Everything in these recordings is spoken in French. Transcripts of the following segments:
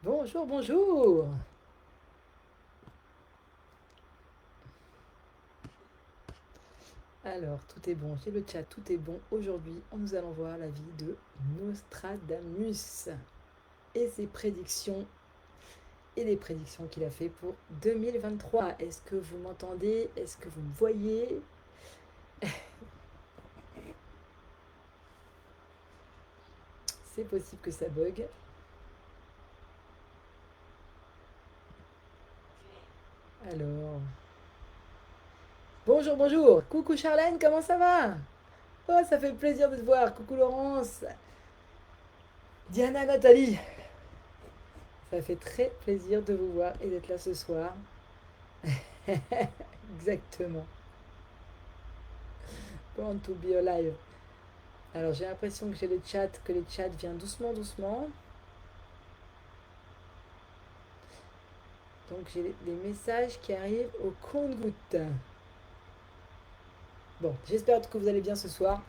Bonjour, bonjour. Alors, tout est bon, j'ai le chat, tout est bon. Aujourd'hui, nous allons voir la vie de Nostradamus et ses prédictions et les prédictions qu'il a fait pour 2023. Est-ce que vous m'entendez? Est-ce que vous me voyez? C'est possible que ça bug. Alors, bonjour, bonjour. Coucou Charlène, comment ça va? Oh, ça fait plaisir de te voir. Coucou Laurence. Diana, Nathalie. Ça fait très plaisir de vous voir et d'être là ce soir. Exactement. Born to be alive. Alors j'ai l'impression que j'ai que le chat vient doucement, doucement. Donc j'ai les messages qui arrivent au compte-gouttes. Bon, j'espère que vous allez bien ce soir.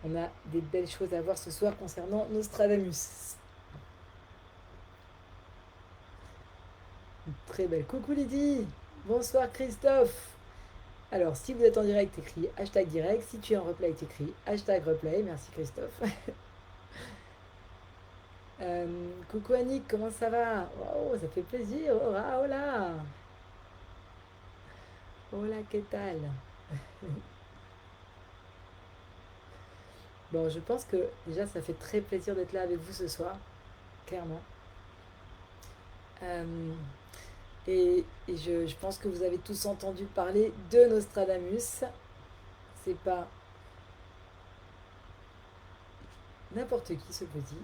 On a des belles choses à voir ce soir concernant Nostradamus. Très belle. Coucou Lydie. Bonsoir Christophe. Alors, si vous êtes en direct, écrit hashtag direct. Si tu es en replay, t'écris hashtag replay. Merci Christophe. Coucou Annick, comment ça va? Oh, ça fait plaisir. Hola, hola. Hola, ¿qué tal? Bon, je pense que déjà, ça fait très plaisir d'être là avec vous ce soir, clairement. Euh, je pense que vous avez tous entendu parler de Nostradamus. C'est pas n'importe qui ce petit.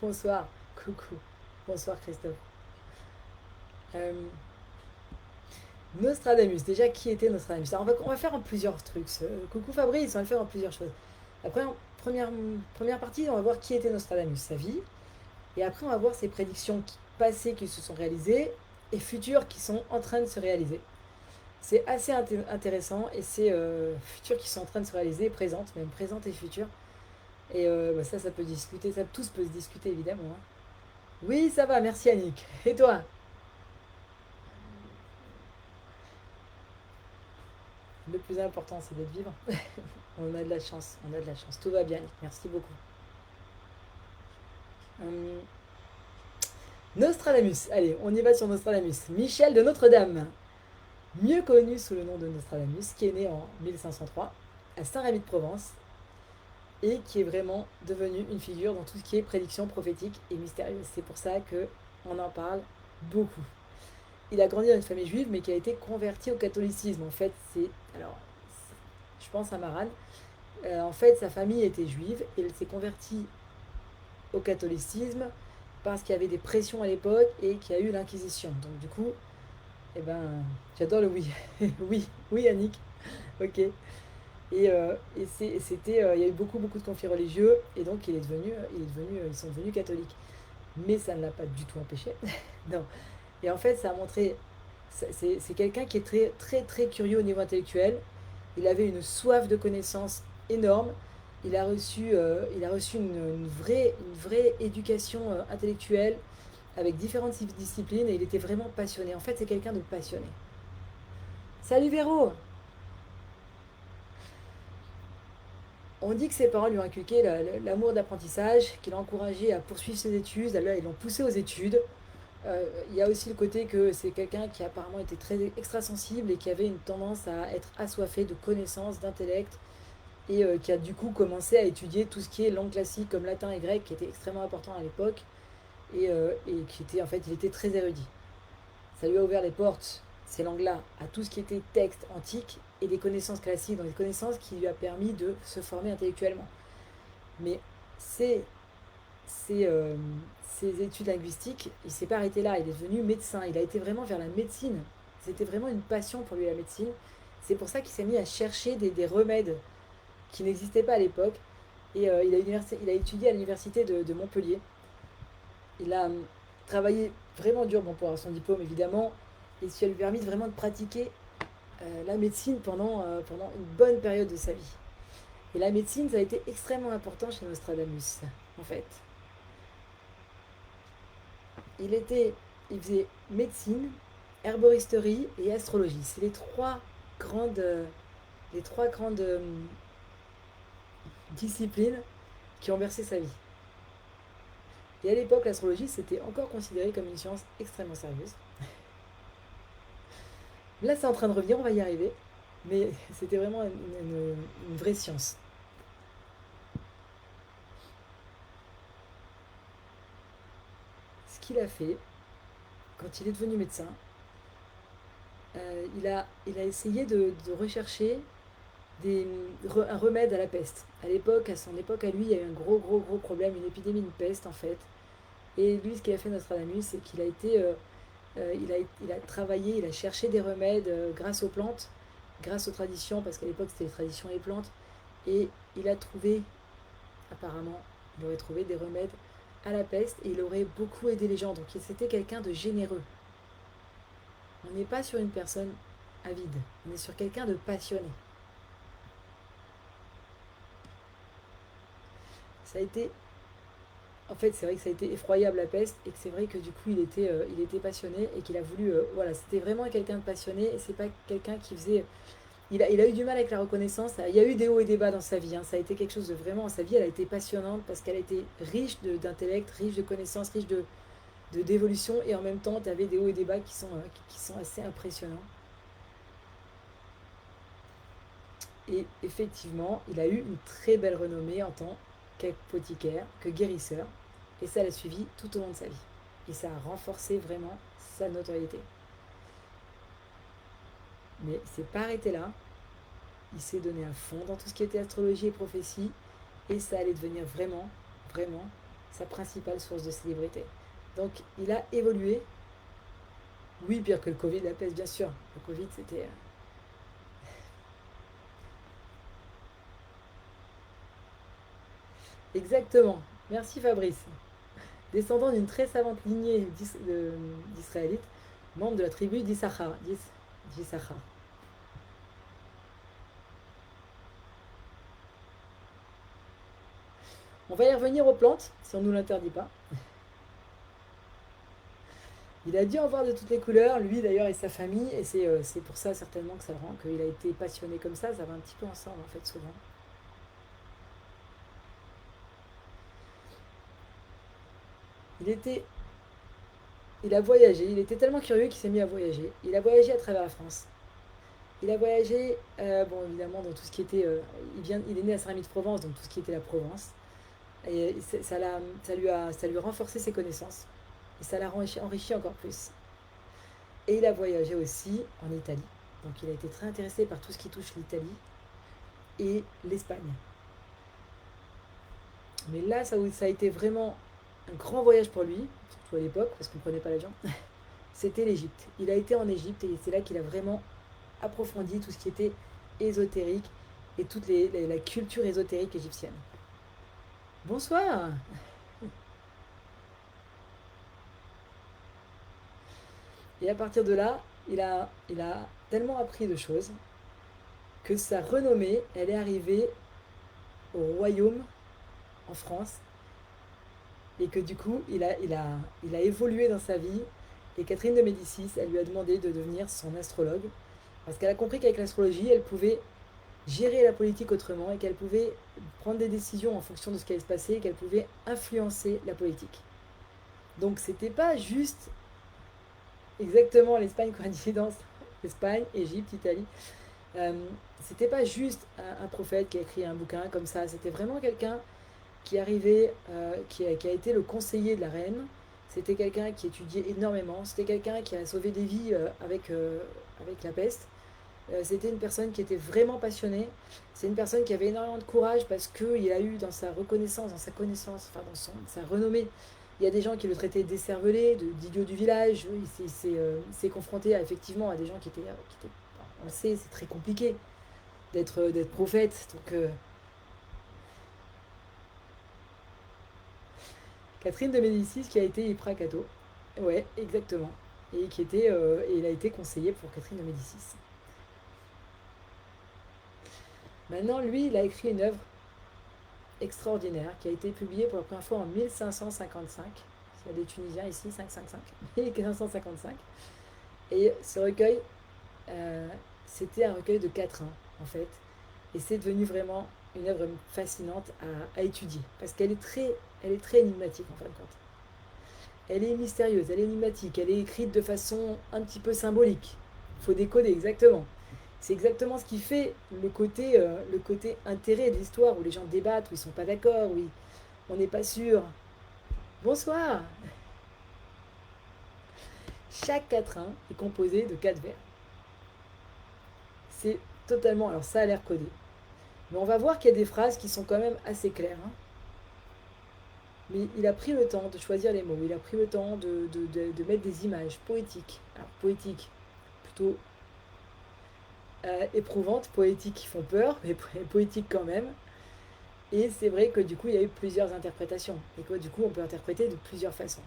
Bonsoir, coucou. Bonsoir Christophe. Euh, Nostradamus, déjà qui était Nostradamus? Alors on va faire en plusieurs trucs. Coucou Fabrice, on va le faire en plusieurs choses. Après, en première partie, on va voir qui était Nostradamus, sa vie. Et après, on va voir ses prédictions passées qui se sont réalisées et futures qui sont en train de se réaliser. C'est assez intéressant et c'est futures qui sont en train de se réaliser, présentes, même présentes et futures. Et bah ça peut discuter, ça tous peut se discuter évidemment, hein. Oui, ça va, merci Annick. Et toi? Le plus important, c'est d'être vivant. On a de la chance, on a de la chance. Tout va bien, Annick, merci beaucoup. Hum, Nostradamus, allez, on y va sur Nostradamus. Michel de Notre-Dame, mieux connu sous le nom de Nostradamus, qui est né en 1503 à Saint-Rémy-de-Provence et qui est vraiment devenu une figure dans tout ce qui est prédiction prophétique et mystérieuse. C'est pour ça que on en parle beaucoup. Il a grandi dans une famille juive, mais qui a été converti au catholicisme. En fait, je pense à Maran. En fait, sa famille était juive et il s'est converti au catholicisme parce qu'il y avait des pressions à l'époque et qu'il y a eu l'Inquisition. Donc du coup, eh ben, j'adore le oui. Oui, oui Annick, ok. Il y a eu beaucoup, beaucoup de conflits religieux et donc ils sont devenus catholiques. Mais ça ne l'a pas du tout empêché. Non. Et en fait, ça a montré, c'est quelqu'un qui est très, très, très curieux au niveau intellectuel. Il avait une soif de connaissances énorme. Il a reçu une vraie éducation intellectuelle avec différentes disciplines et il était vraiment passionné. En fait, c'est quelqu'un de passionné. Salut Véro! On dit que ses parents lui ont inculqué l'amour d'apprentissage, qu'il a encouragé à poursuivre ses études. Là, ils l'ont poussé aux études. Il y a aussi le côté que c'est quelqu'un qui apparemment était très extrasensible et qui avait une tendance à être assoiffé de connaissances, d'intellect, et qui a du coup commencé à étudier tout ce qui est langue classique comme latin et grec, qui était extrêmement important à l'époque, et qui était en fait, il était très érudit. Ça lui a ouvert les portes, ces langues-là, à tout ce qui était texte antique et des connaissances classiques, donc des connaissances qui lui a permis de se former intellectuellement. Mais c'est ses, euh, ses études linguistiques, il ne s'est pas arrêté là, il est devenu médecin, il a été vraiment vers la médecine. C'était vraiment une passion pour lui la médecine. C'est pour ça qu'il s'est mis à chercher des remèdes qui n'existaient pas à l'époque. Et il a étudié à l'université de Montpellier. Il a travaillé vraiment dur bon, pour avoir son diplôme évidemment, et ça lui a permis vraiment de pratiquer la médecine pendant une bonne période de sa vie. Et la médecine, ça a été extrêmement important chez Nostradamus. en fait. Il était, il faisait médecine, herboristerie et astrologie. C'est grandes, les trois grandes disciplines qui ont versé sa vie. Et à l'époque, l'astrologie, c'était encore considéré comme une science extrêmement sérieuse. Là, c'est en train de revenir, on va y arriver. Mais c'était vraiment une vraie science. Ce qu'il a fait, quand il est devenu médecin, il a essayé de rechercher des, un remède à la peste. À l'époque, à son époque à lui, il y a eu un gros problème, une épidémie de peste en fait. Et lui, ce qu'il a fait Nostradamus, c'est qu'il a été, il a travaillé, il a cherché des remèdes grâce aux plantes, grâce aux traditions, parce qu'à l'époque c'était les traditions et les plantes, et il a trouvé, apparemment, il aurait trouvé des remèdes à la peste et il aurait beaucoup aidé les gens. Donc c'était quelqu'un de généreux. On n'est pas sur une personne avide, on est sur quelqu'un de passionné. Ça a été En fait, c'est vrai que ça a été effroyable la peste et que c'est vrai que du coup, il était passionné et qu'il a voulu. Voilà, c'était vraiment quelqu'un de passionné et c'est pas quelqu'un qui faisait. Il a eu du mal avec la reconnaissance. Il y a eu des hauts et des bas dans sa vie, hein. Ça a été quelque chose de vraiment. Sa vie, elle a été passionnante parce qu'elle a été riche d'intellect, riche de connaissances, riche d'évolution et en même temps, tu avais des hauts et des bas qui sont assez impressionnants. Et effectivement, il a eu une très belle renommée en tant qu'apothicaire, que guérisseur. Et ça l'a suivi tout au long de sa vie. Et ça a renforcé vraiment sa notoriété. Mais il ne s'est pas arrêté là. Il s'est donné à fond dans tout ce qui était astrologie et prophétie. Et ça allait devenir vraiment, sa principale source de célébrité. Donc il a évolué. Oui, pire que le Covid, la peste, bien sûr. Le Covid, c'était. Exactement. Merci Fabrice. Descendant d'une très savante lignée d'Israélites, membre de la tribu d'Issachar. On va y revenir aux plantes, si on ne nous l'interdit pas. Il a dû en voir de toutes les couleurs, lui d'ailleurs et sa famille, et c'est pour ça certainement que ça le rend, qu'il a été passionné comme ça va un petit peu ensemble en fait souvent. Il était, il a voyagé, il était tellement curieux qu'il s'est mis à voyager. Il a voyagé à travers la France. Il a voyagé, bon évidemment dans tout ce qui était, il est né à Saint-Rémy-de-Provence, donc tout ce qui était la Provence, et ça lui a renforcé ses connaissances, et ça l'a enrichi encore plus. Et il a voyagé aussi en Italie, donc il a été très intéressé par tout ce qui touche l'Italie et l'Espagne. Mais là, ça a été vraiment un grand voyage pour lui, surtout à l'époque, parce qu'on ne prenait pas l'avion. C'était l'Égypte. Il a été en Égypte et c'est là qu'il a vraiment approfondi tout ce qui était ésotérique et toute la culture ésotérique égyptienne. Bonsoir. Et à partir de là, il a tellement appris de choses que sa renommée, elle est arrivée au royaume, en France, et que du coup, il a évolué dans sa vie. Et Catherine de Médicis, elle lui a demandé de devenir son astrologue, parce qu'elle a compris qu'avec l'astrologie, elle pouvait gérer la politique autrement et qu'elle pouvait prendre des décisions en fonction de ce qui allait se passer et qu'elle pouvait influencer la politique. Donc c'était pas juste exactement l'Espagne coïncidence, Espagne, Égypte, Italie. Euh, C'était pas juste un prophète qui a écrit un bouquin comme ça, c'était vraiment quelqu'un qui arrivait, qui a été le conseiller de la reine. C'était quelqu'un qui étudiait énormément. C'était quelqu'un qui a sauvé des vies avec la peste. C'était une personne qui était vraiment passionnée. C'est une personne qui avait énormément de courage parce qu'il a eu dans sa reconnaissance, dans sa connaissance, enfin dans sa renommée, il y a des gens qui le traitaient d'écervelé, d'idiot du village. Il s'est confronté effectivement à des gens qui étaient on le sait, c'est très compliqué d'être prophète. Donc, Catherine de Médicis qui a été Ypra Cato. Ouais, exactement. Et il a été conseiller pour Catherine de Médicis. Maintenant, lui, il a écrit une œuvre extraordinaire qui a été publié pour la première fois en 1555. Il y a des Tunisiens ici, 555, 1555. Et ce recueil, euh, c'était un recueil de quatrains, en fait. Et c'est devenu vraiment une œuvre fascinante à étudier. Parce elle est très énigmatique, en fin de compte. Elle est mystérieuse, elle est énigmatique, elle est écrite de façon un petit peu symbolique. Il faut décoder exactement. C'est exactement ce qui fait le côté intérêt de l'histoire, où les gens débattent, où ils ne sont pas d'accord, où on n'est pas sûr. Bonsoir. Chaque quatrain est composé de quatre vers. C'est totalement... Alors ça a l'air codé. Mais on va voir qu'il y a des phrases qui sont quand même assez claires, hein. Mais il a pris le temps de choisir les mots, il a pris le temps de mettre des images poétiques. Alors poétiques, plutôt éprouvantes, poétiques qui font peur, mais poétiques quand même. Et c'est vrai que du coup, il y a eu plusieurs interprétations. Et que du coup, on peut interpréter de plusieurs façons.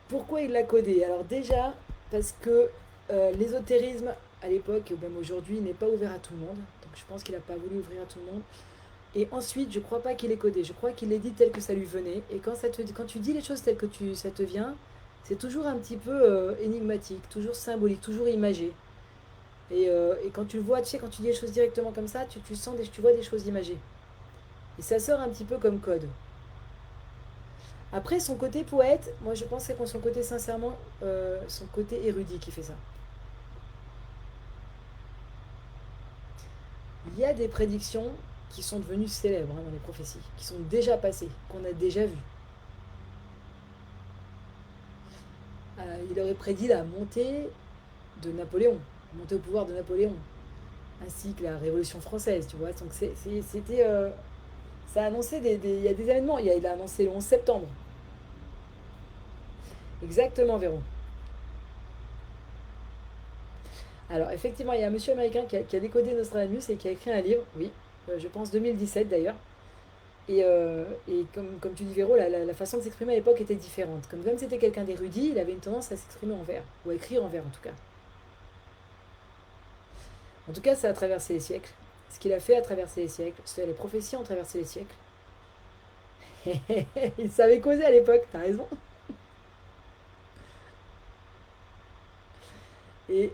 Pourquoi il l'a codé? Alors déjà, parce que l'ésotérisme, à l'époque, même aujourd'hui, n'est pas ouvert à tout le monde. Donc je pense qu'il n'a pas voulu ouvrir à tout le monde. Et ensuite, je ne crois pas qu'il est codé. Je crois qu'il est dit tel que ça lui venait. Et quand tu dis les choses telles que ça te vient, c'est toujours un petit peu énigmatique, toujours symbolique, toujours imagé. Et quand tu le vois, tu sais, quand tu dis les choses directement comme ça, tu vois des choses imagées. Et ça sort un petit peu comme code. Après, son côté poète, moi je pense que c'est son côté sincèrement, son côté érudit qui fait ça. Il y a des prédictions qui sont devenues célèbres, hein, dans les prophéties, qui sont déjà passées, qu'on a déjà vues. Il aurait prédit la montée de Napoléon, la montée au pouvoir de Napoléon, ainsi que la Révolution française, tu vois. Donc c'était, ça a annoncé il y a des événements. Il a annoncé le 11 septembre. Exactement, Véron. Alors, effectivement, il y a un monsieur américain qui a décodé Nostradamus et qui a écrit un livre, oui, je pense 2017 d'ailleurs. Et comme tu dis, Véro, la façon de s'exprimer à l'époque était différente. Comme c'était quelqu'un d'érudit, il avait une tendance à s'exprimer en vers, ou à écrire en vers en tout cas. En tout cas, ça a traversé les siècles. Ce qu'il a fait a traversé les siècles. Les prophéties ont traversé les siècles. Il savait causer à l'époque, t'as raison. Et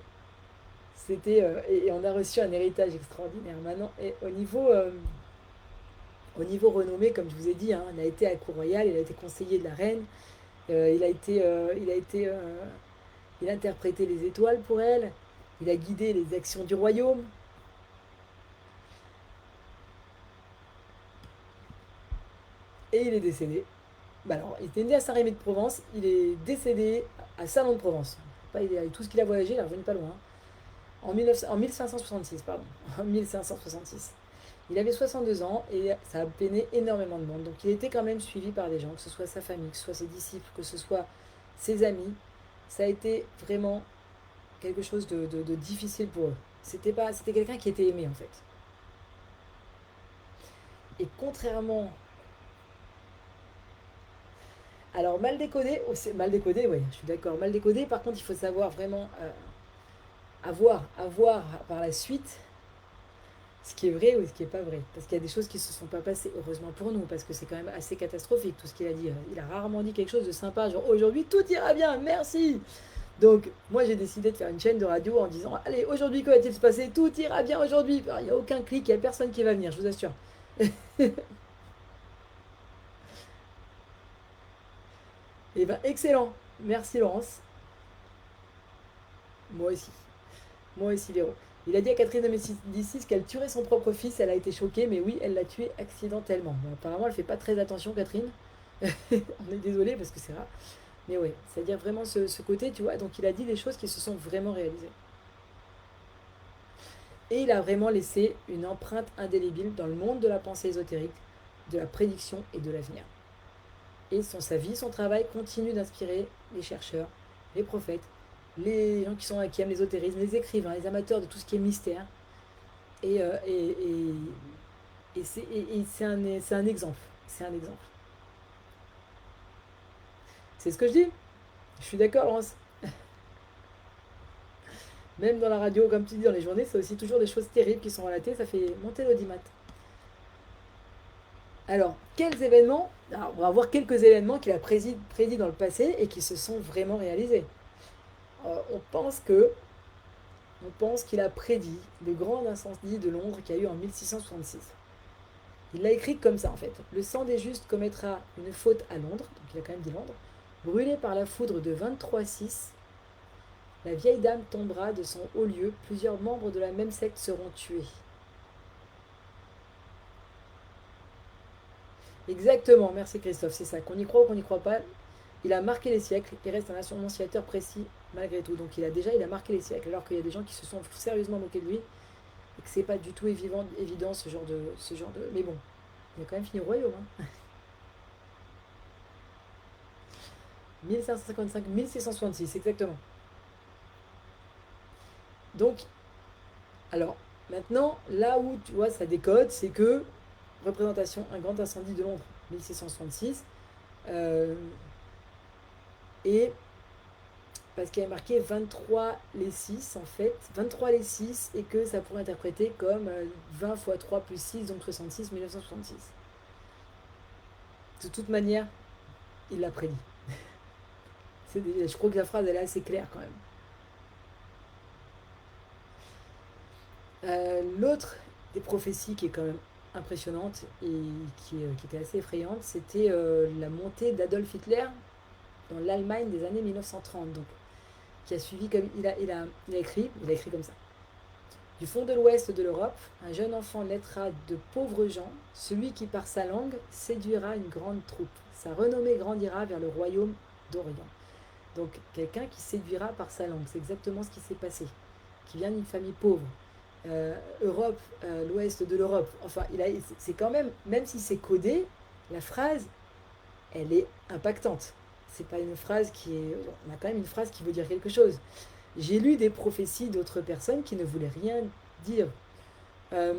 et on a reçu un héritage extraordinaire. Maintenant, et au niveau renommé, comme je vous ai dit, hein, il a été à la cour royale, il a été conseiller de la reine, il a interprété les étoiles pour elle, il a guidé les actions du royaume, et il est décédé. Bah alors, il était né à Saint-Rémy de Provence, il est décédé à Salon de Provence. Pas, tout ce qu'il a voyagé, il est revenu pas loin. En 1566, pardon. En 1566. Il avait 62 ans et ça a peiné énormément de monde. Donc il était quand même suivi par des gens, que ce soit sa famille, que ce soit ses disciples, que ce soit ses amis. Ça a été vraiment quelque chose de difficile pour eux. C'était quelqu'un qui était aimé en fait. Et contrairement... Alors mal décodé, oh, c'est mal décodé, oui, je suis d'accord, mal décodé. Par contre, il faut savoir vraiment avoir par la suite ce qui est vrai ou ce qui n'est pas vrai. Parce qu'il y a des choses qui ne se sont pas passées, heureusement pour nous, parce que c'est quand même assez catastrophique tout ce qu'il a dit. Il a rarement dit quelque chose de sympa, genre aujourd'hui tout ira bien, merci. Donc moi j'ai décidé de faire une chaîne de radio en disant allez aujourd'hui quoi va-t-il se passer, tout ira bien aujourd'hui. Il n'y a aucun clic, il n'y a personne qui va venir, je vous assure. Et ben excellent, merci Laurence. Moi aussi, moi aussi Véro. Il a dit à Catherine de Médicis qu'elle tuerait son propre fils, elle a été choquée, mais oui, elle l'a tué accidentellement. Bon, apparemment elle fait pas très attention Catherine. On est désolé parce que c'est rare. Mais oui, c'est-à-dire vraiment ce côté, tu vois. Donc il a dit des choses qui se sont vraiment réalisées. Et il a vraiment laissé une empreinte indélébile dans le monde de la pensée ésotérique, de la prédiction et de l'avenir. Et sa vie, son travail continue d'inspirer les chercheurs, les prophètes, les gens qui aiment l'ésotérisme, les écrivains, les amateurs de tout ce qui est mystère. Et, euh, et, et, c'est un exemple. C'est un exemple. C'est ce que je dis. Je suis d'accord, Laurence. Même dans la radio, comme tu dis, dans les journées, c'est aussi toujours des choses terribles qui sont relatées, ça fait monter l'audimat. Alors, quels événements? Alors, on va voir quelques événements qu'il a prédits dans le passé et qui se sont vraiment réalisés. On pense que, on pense qu'il a prédit le grand incendie de Londres qu'il y a eu en 1666. Il l'a écrit comme ça en fait. Le sang des justes commettra une faute à Londres, donc il a quand même dit Londres. Brûlé par la foudre de 23-6, la vieille dame tombera de son haut lieu, plusieurs membres de la même secte seront tués. Exactement, merci Christophe, c'est ça. Qu'on y croit ou qu'on n'y croit pas, il a marqué les siècles et reste un annonciateur précis malgré tout. Donc il a marqué les siècles, alors qu'il y a des gens qui se sont sérieusement moqués de lui et que c'est pas du tout évident ce genre de. Mais bon, il a quand même fini au royaume. Hein. 1555-1666, exactement. Donc, alors, maintenant, là où tu vois ça décode, c'est que représentation, un grand incendie de Londres, 1666, euh, et parce qu'il y a marqué 23 les 6 en fait, 23 les 6 et que ça pourrait interpréter comme 20 fois 3 plus 6, donc 66, 1966. De toute manière, il l'a prédit. Je crois que la phrase elle est assez claire quand même. L'autre des prophéties qui est quand même impressionnante et qui était assez effrayante, c'était la montée d'Adolf Hitler dans l'Allemagne des années 1930. Donc, qui a suivi comme il a écrit comme ça. Du fond de l'ouest de l'Europe, un jeune enfant naîtra de pauvres gens. Celui qui par sa langue séduira une grande troupe. Sa renommée grandira vers le royaume d'Orient. Donc quelqu'un qui séduira par sa langue, c'est exactement ce qui s'est passé. Qui vient d'une famille pauvre. Europe, l'ouest de l'Europe. Enfin, c'est quand même si c'est codé, la phrase, elle est impactante. C'est pas une phrase qui est. On a quand même une phrase qui veut dire quelque chose. J'ai lu des prophéties d'autres personnes qui ne voulaient rien dire. Euh,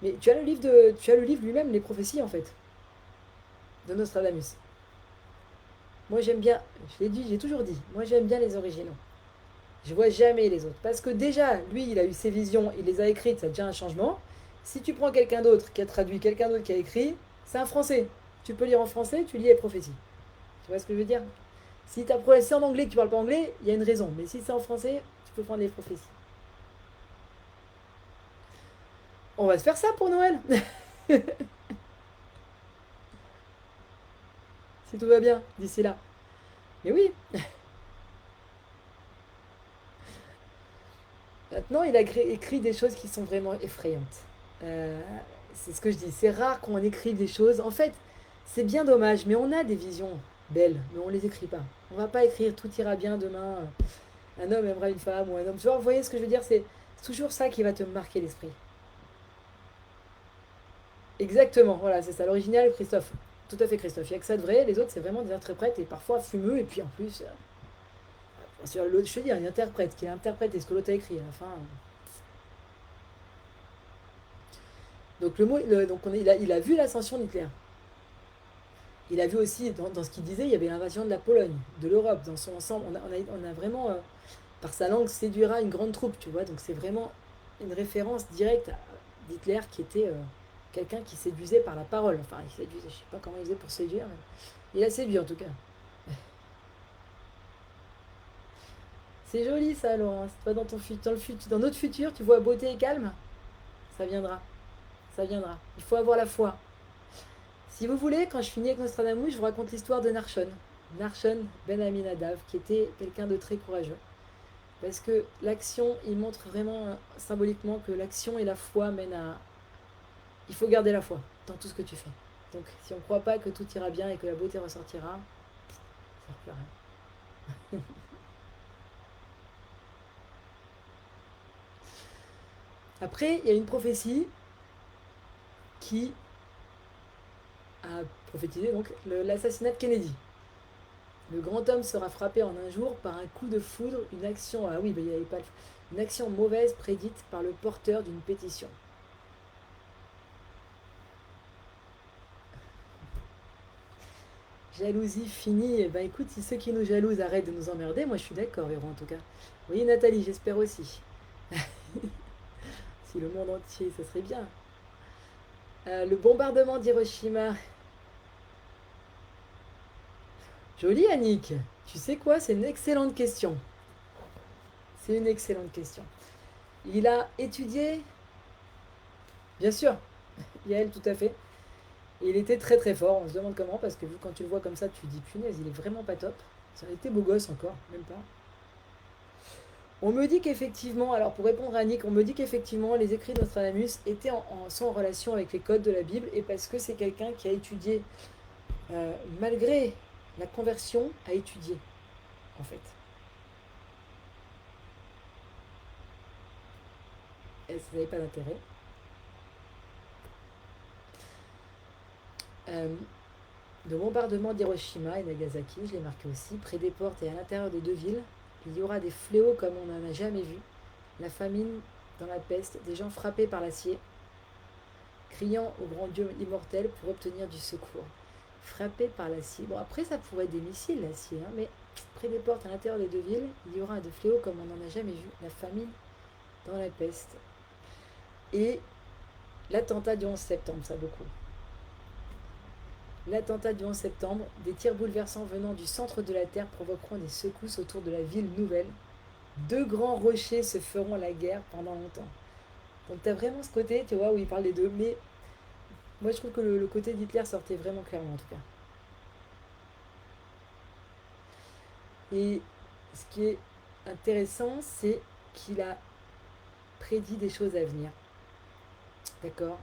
mais tu as le livre lui-même, les prophéties en fait, de Nostradamus. Moi j'aime bien, je l'ai dit, j'ai toujours dit, moi j'aime bien les originaux. Je vois jamais les autres. Parce que déjà, lui, il a eu ses visions, il les a écrites, ça a déjà un changement. Si tu prends quelqu'un d'autre qui a traduit, quelqu'un d'autre qui a écrit, c'est un français. Tu peux lire en français, tu lis les prophéties. Tu vois ce que je veux dire? Si c'est en anglais que tu parles pas anglais, il y a une raison. Mais si c'est en français, tu peux prendre les prophéties. On va se faire ça pour Noël, si tout va bien d'ici là. Mais oui, maintenant il a écrit des choses qui sont vraiment effrayantes. Euh, c'est ce que je dis, c'est rare qu'on écrive des choses. En fait, c'est bien dommage, mais on a des visions belles, mais on les écrit pas. On va pas écrire tout ira bien demain, un homme aimera une femme ou un homme. Tu vois, vous voyez ce que je veux dire? C'est toujours ça qui va te marquer l'esprit. Exactement, voilà, c'est ça. L'original, Christophe. Tout à fait, Christophe. Il n'y a que ça de vrai. Les autres, c'est vraiment des interprètes et parfois fumeux. Et puis en plus, sur l'autre, je te dis, un interprète qui a interprété ce que l'autre a écrit à la fin. Donc, il a vu l'ascension d'Hitler. Il a vu aussi, dans ce qu'il disait, il y avait l'invasion de la Pologne, de l'Europe, dans son ensemble. On a vraiment, par sa langue, séduira une grande troupe, tu vois. Donc, c'est vraiment une référence directe d'Hitler qui était quelqu'un qui séduisait par la parole. Enfin, il séduisait, je sais pas comment il faisait pour séduire, mais il a séduit en tout cas. C'est joli ça, Laurence. Toi, dans notre futur, tu vois beauté et calme. Ça viendra. Ça viendra. Il faut avoir la foi. Si vous voulez, quand je finis avec Nostradamus, je vous raconte l'histoire de Narshon. Narshon Ben Aminadav, qui était quelqu'un de très courageux. Parce que l'action, il montre vraiment symboliquement que l'action et la foi mènent à. Il faut garder la foi dans tout ce que tu fais. Donc, si on ne croit pas que tout ira bien et que la beauté ressortira, ça ne sert plus à rien. Après, il y a une prophétie qui a prophétisé donc l'assassinat de Kennedy. Le grand homme sera frappé en un jour par un coup de foudre, une action, ah oui, il y avait pas, une action mauvaise prédite par le porteur d'une pétition. Jalousie finie. Eh ben écoute, si ceux qui nous jalousent arrêtent de nous emmerder, moi je suis d'accord, Véro, en tout cas. Oui, Nathalie, j'espère aussi. Si le monde entier, ça serait bien. Le bombardement d'Hiroshima. Joli, Annick. Tu sais quoi? C'est une excellente question. C'est une excellente question. Il a étudié, bien sûr, Yael, tout à fait. Et il était très très fort. On se demande comment, parce que vu quand tu le vois comme ça, tu te dis punaise, il est vraiment pas top. Ça a été beau gosse encore, même pas. On me dit qu'effectivement, alors pour répondre à Annick, on me dit qu'effectivement les écrits de Nostradamus sont en relation avec les codes de la Bible et parce que c'est quelqu'un qui a étudié, malgré la conversion, a étudié en fait. Et ça n'avait pas d'intérêt. Euh, le bombardement d'Hiroshima et Nagasaki, je l'ai marqué aussi, près des portes et à l'intérieur des deux villes, il y aura des fléaux comme on n'en a jamais vu. La famine dans la peste, des gens frappés par l'acier, criant au grand Dieu immortel pour obtenir du secours. Frappés par l'acier. Bon, après, ça pourrait être des missiles, l'acier, hein, mais près des portes à l'intérieur des deux villes, il y aura des fléaux comme on n'en a jamais vu. La famine dans la peste. Et l'attentat du 11 septembre, ça beaucoup. L'attentat du 11 septembre, des tirs bouleversants venant du centre de la Terre provoqueront des secousses autour de la ville nouvelle. Deux grands rochers se feront la guerre pendant longtemps. Donc tu as vraiment ce côté, tu vois, où il parle des deux. Mais moi, je trouve que le côté d'Hitler sortait vraiment clairement, en tout cas. Et ce qui est intéressant, c'est qu'il a prédit des choses à venir. D'accord?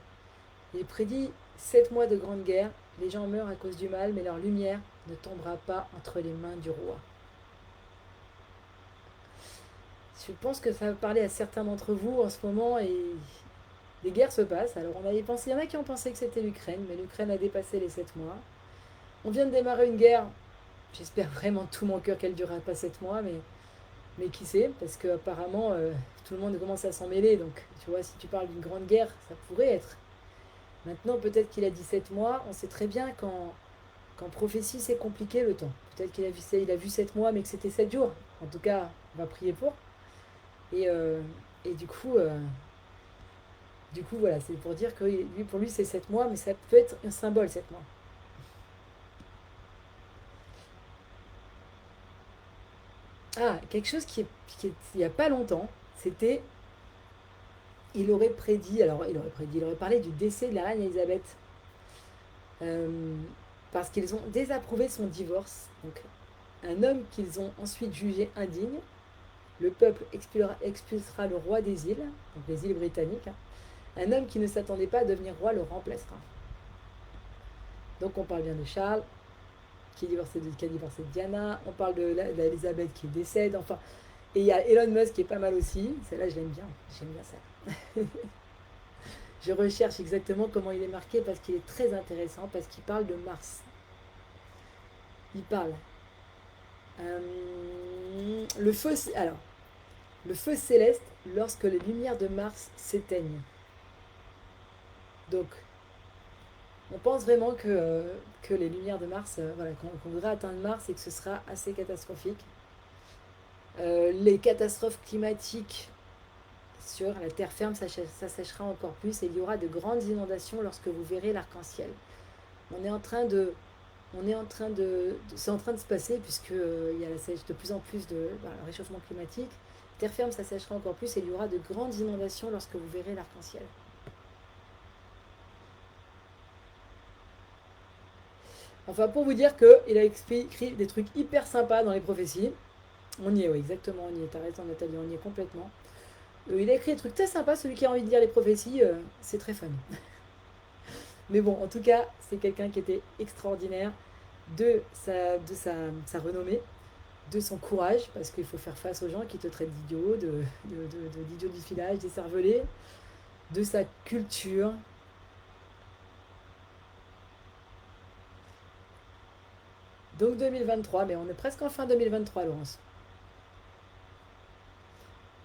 Il prédit 7 mois de grande guerre. Les gens meurent à cause du mal, mais leur lumière ne tombera pas entre les mains du roi. Je pense que ça va parler à certains d'entre vous en ce moment et des guerres se passent. Alors on avait pensé, il y en a qui ont pensé que c'était l'Ukraine, mais l'Ukraine a dépassé les 7 mois. On vient de démarrer une guerre. J'espère vraiment de tout mon cœur qu'elle ne durera pas 7 mois, mais qui sait, parce qu'apparemment tout le monde commence à s'en mêler. Donc tu vois, si tu parles d'une grande guerre, ça pourrait être. Maintenant, peut-être qu'il a dit 7 mois. On sait très bien qu'en prophétie, c'est compliqué le temps. Peut-être qu'il a vu 7 mois, mais que c'était 7 jours. En tout cas, on va prier pour. Et, euh, et du coup, voilà, c'est pour dire que pour lui, c'est 7 mois, mais ça peut être un symbole, 7 mois. Ah, quelque chose il n'y a pas longtemps, c'était, il aurait parlé du décès de la reine Elisabeth, euh, parce qu'ils ont désapprouvé son divorce. Donc, un homme qu'ils ont ensuite jugé indigne, le peuple expulsera le roi des îles, donc les îles britanniques, hein. Un homme qui ne s'attendait pas à devenir roi le remplacera. Donc on parle bien de Charles, qui a divorcé de Diana, on parle d'Elisabeth qui décède, enfin. Et il y a Elon Musk qui est pas mal aussi, celle-là je l'aime bien, j'aime bien ça. Je recherche exactement comment il est marqué parce qu'il est très intéressant, parce qu'il parle de Mars. Il parle. Le feu, alors, le feu céleste lorsque les lumières de Mars s'éteignent. Donc, on pense vraiment que les lumières de Mars, voilà, qu'on voudra atteindre Mars et que ce sera assez catastrophique. Les catastrophes climatiques sur la terre ferme, ça séchera encore plus et il y aura de grandes inondations lorsque vous verrez l'arc-en-ciel. On est en train de, c'est en train de se passer puisque il y a de plus en plus de réchauffement climatique. Terre ferme, ça séchera encore plus et il y aura de grandes inondations lorsque vous verrez l'arc-en-ciel. Enfin, pour vous dire qu'il a écrit des trucs hyper sympas dans les prophéties. On y est, oui, exactement, on y est. T'as raison, Nathalie, on y est complètement. Il a écrit des trucs très sympas. Celui qui a envie de lire les prophéties, c'est très fun. Mais bon, en tout cas, c'est quelqu'un qui était extraordinaire de sa renommée, de son courage, parce qu'il faut faire face aux gens qui te traitent d'idiot, d'idiot du village, des cervelés, de sa culture. Donc 2023, mais on est presque en fin 2023, Laurence.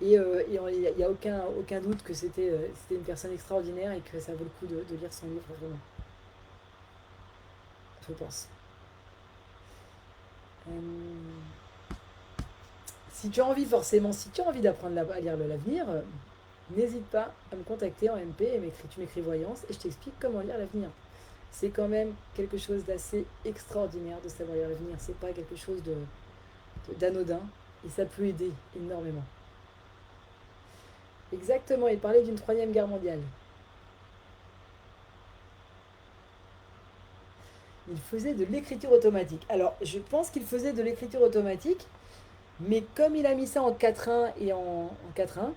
Et il n'y a aucun doute que c'était une personne extraordinaire et que ça vaut le coup de lire son livre, vraiment, je pense. Euh, Si tu as envie forcément, si tu as envie d'apprendre à lire l'avenir, n'hésite pas à me contacter en MP et tu m'écris voyance et je t'explique comment lire l'avenir. C'est quand même quelque chose d'assez extraordinaire de savoir lire l'avenir. C'est pas quelque chose d'anodin et ça peut aider énormément. Exactement, il parlait d'une troisième guerre mondiale. Il faisait de l'écriture automatique. Alors, je pense qu'il faisait de l'écriture automatique, mais comme il a mis ça en 4.1 et en 4.1,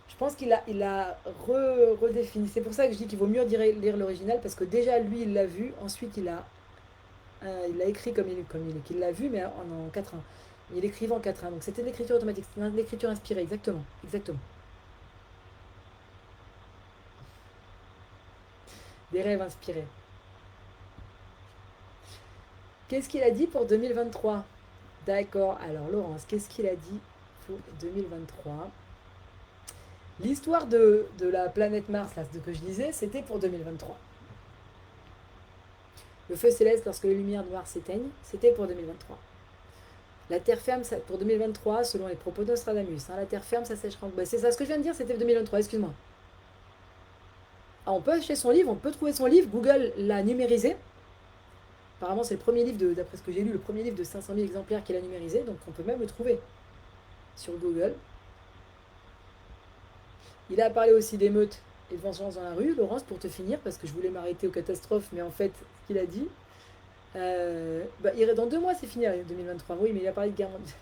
je pense qu'il a redéfini. C'est pour ça que je dis qu'il vaut mieux lire l'original, parce que déjà, lui, il l'a vu. Ensuite, il a écrit qu'il l'a vu, mais en 4.1. Il écrivait en 4.1. Donc, c'était de l'écriture automatique. C'était de l'écriture inspirée, exactement. Exactement. Des rêves inspirés. Qu'est-ce qu'il a dit pour 2023? D'accord. Alors, Laurence, qu'est-ce qu'il a dit pour 2023? L'histoire de la planète Mars, là, ce que je disais, c'était pour 2023. Le feu céleste, lorsque les lumières de Mars s'éteignent, c'était pour 2023. La Terre ferme, ça, pour 2023, selon les propos de Nostradamus. Hein, la Terre ferme, ça sèchera. Bah, c'est ça ce que je viens de dire, c'était 2023, excuse-moi. Ah, on peut acheter son livre, on peut trouver son livre. Google l'a numérisé. Apparemment, c'est le premier livre, d'après ce que j'ai lu, le premier livre de 500 000 exemplaires qu'il a numérisé. Donc, on peut même le trouver sur Google. Il a parlé aussi d'émeutes et de vengeance dans la rue, Laurence, pour te finir, parce que je voulais m'arrêter aux catastrophes, mais en fait, ce qu'il a dit. Dans 2 mois, c'est fini, 2023. Oui, mais il a parlé de guerre mondiale.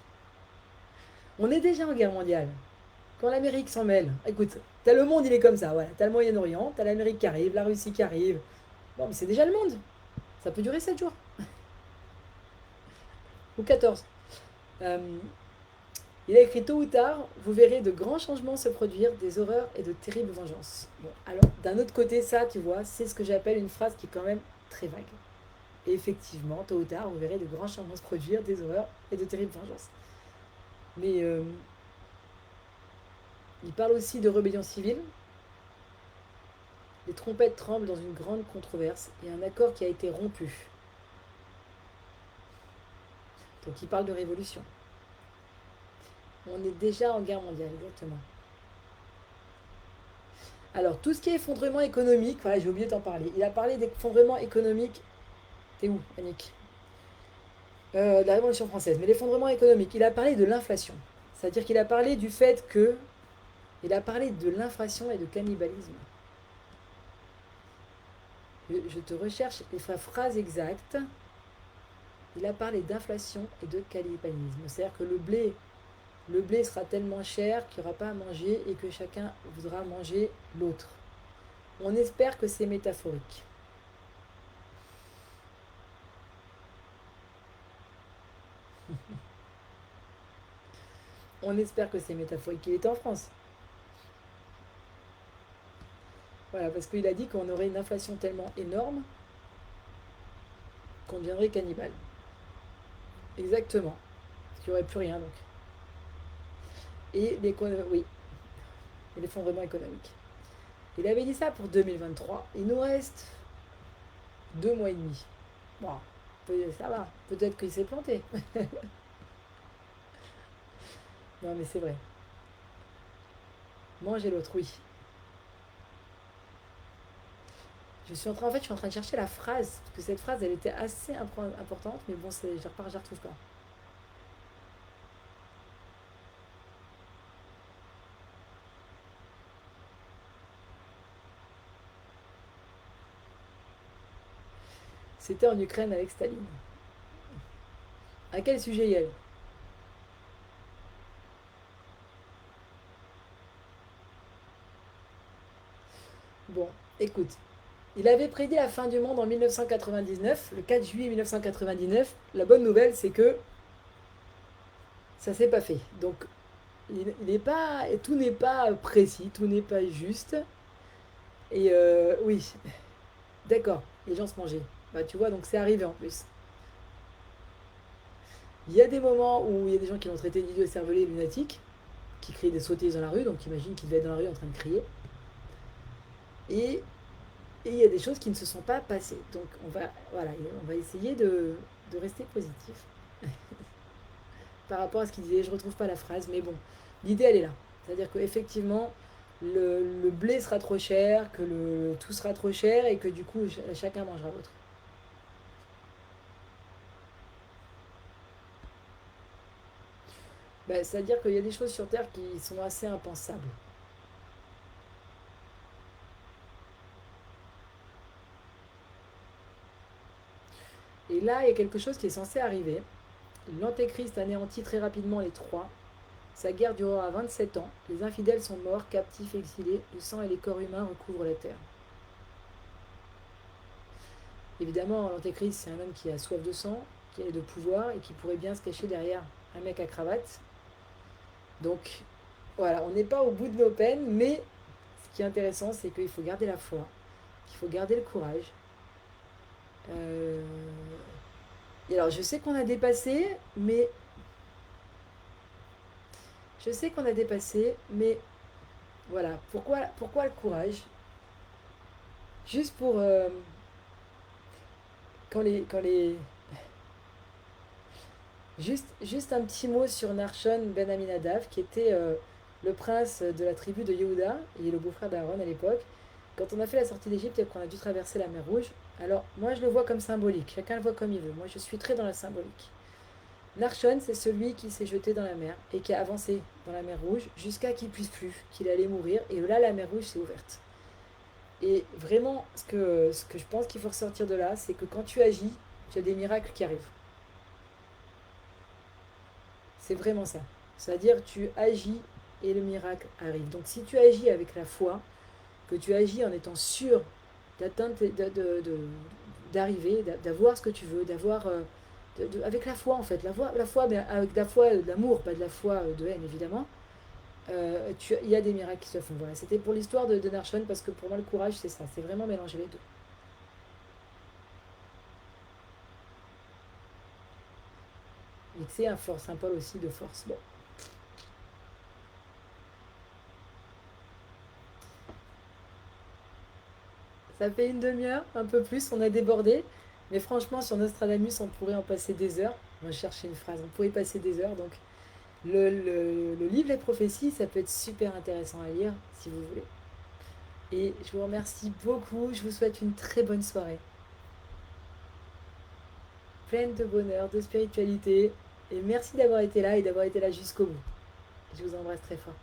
On est déjà en guerre mondiale. Quand l'Amérique s'en mêle, écoute, t'as le monde, il est comme ça, voilà. T'as le Moyen-Orient, t'as l'Amérique qui arrive, la Russie qui arrive. Bon, mais c'est déjà le monde. Ça peut durer 7 jours. Ou 14. Euh, il a écrit tôt ou tard, vous verrez de grands changements se produire, des horreurs et de terribles vengeances. Bon, alors, d'un autre côté, ça, tu vois, c'est ce que j'appelle une phrase qui est quand même très vague. Et effectivement, tôt ou tard, vous verrez de grands changements se produire, des horreurs et de terribles vengeances. Mais il parle aussi de rébellion civile. Les trompettes tremblent dans une grande controverse et un accord qui a été rompu. Donc il parle de révolution. On est déjà en guerre mondiale, exactement. Alors, tout ce qui est effondrement économique, voilà, j'ai oublié d'en parler. Il a parlé d'effondrement économique. T'es où, Annick? De la Révolution française. Mais l'effondrement économique, il a parlé de l'inflation. C'est-à-dire qu'il a parlé du fait que. Il a parlé de l'inflation et de cannibalisme. Je te recherche les phrases exactes. Il a parlé d'inflation et de cannibalisme. C'est-à-dire que le blé sera tellement cher qu'il n'y aura pas à manger et que chacun voudra manger l'autre. On espère que c'est métaphorique. On espère que c'est métaphorique. Il était en France. Voilà, parce qu'il a dit qu'on aurait une inflation tellement énorme qu'on deviendrait cannibale. Exactement. Parce qu'il n'y aurait plus rien donc. Et oui, et l'effondrement économique. Il avait dit ça pour 2023. Il nous reste 2 mois et demi. Bon, ça va. Peut-être qu'il s'est planté. Non, mais c'est vrai. Manger l'autre, oui. Je suis en train de chercher la phrase, parce que cette phrase, elle était assez importante, mais bon, je la retrouve pas. C'était en Ukraine avec Staline. À quel sujet y elle? Bon, écoute. Il avait prédit la fin du monde en 1999, le 4 juillet 1999. La bonne nouvelle, c'est que ça s'est pas fait. Donc, il n'est pas, tout n'est pas précis, tout n'est pas juste. Et oui, d'accord, les gens se mangeaient. Bah, tu vois, donc c'est arrivé en plus. Il y a des moments où il y a des gens qui l'ont traité d'idiot cervelé lunatique, qui crient des sottises dans la rue, donc imagine qu'il devait être dans la rue en train de crier. Et il y a des choses qui ne se sont pas passées. Donc voilà, on va essayer de rester positif par rapport à ce qu'il disait. Je retrouve pas la phrase, mais bon, l'idée elle est là. C'est-à-dire qu'effectivement, le blé sera trop cher, que tout sera trop cher et que du coup, chacun mangera l'autre. Ben, c'est-à-dire qu'il y a des choses sur Terre qui sont assez impensables. Et là, il y a quelque chose qui est censé arriver. L'Antéchrist anéantit très rapidement les trois. Sa guerre durera 27 ans. Les infidèles sont morts, captifs, exilés. Le sang et les corps humains recouvrent la terre. Évidemment, l'Antéchrist, c'est un homme qui a soif de sang, qui a de pouvoir et qui pourrait bien se cacher derrière un mec à cravate. Donc, voilà, on n'est pas au bout de nos peines, mais ce qui est intéressant, c'est qu'il faut garder la foi, qu'il faut garder le courage. Euh, Et alors, je sais qu'on a dépassé, mais je sais qu'on a dépassé, mais voilà. Pourquoi le courage? Juste pour quand les juste un petit mot sur Narshon Ben Aminadav, qui était le prince de la tribu de Yehuda et le beau-frère d'Aaron à l'époque. Quand on a fait la sortie d'Égypte et qu'on a dû traverser la mer Rouge, alors moi je le vois comme symbolique. Chacun le voit comme il veut. Moi je suis très dans la symbolique. Narshon, c'est celui qui s'est jeté dans la mer et qui a avancé dans la mer Rouge jusqu'à qu'il puisse plus, qu'il allait mourir. Et là, la mer Rouge s'est ouverte. Et vraiment, ce que je pense qu'il faut ressortir de là, c'est que quand tu agis, tu as des miracles qui arrivent. C'est vraiment ça. C'est-à-dire, tu agis et le miracle arrive. Donc, si tu agis avec la foi, que tu agis en étant sûr d'atteindre, d'arriver, d'avoir ce que tu veux, d'avoir avec la foi en fait, la foi, mais avec la foi d'amour, pas de la foi de haine évidemment. Il y a des miracles qui se font. Voilà, c'était pour l'histoire de Narshon parce que pour moi le courage c'est ça, c'est vraiment mélanger les deux. Et que c'est un fort symbole aussi de force. Bon, ça fait une demi-heure, un peu plus, on a débordé. Mais franchement, sur Nostradamus, on pourrait en passer des heures. On va chercher une phrase, on pourrait y passer des heures. Donc, le livre Les Prophéties, ça peut être super intéressant à lire si vous voulez. Et je vous remercie beaucoup. Je vous souhaite une très bonne soirée. Pleine de bonheur, de spiritualité. Et merci d'avoir été là et d'avoir été là jusqu'au bout. Je vous embrasse très fort.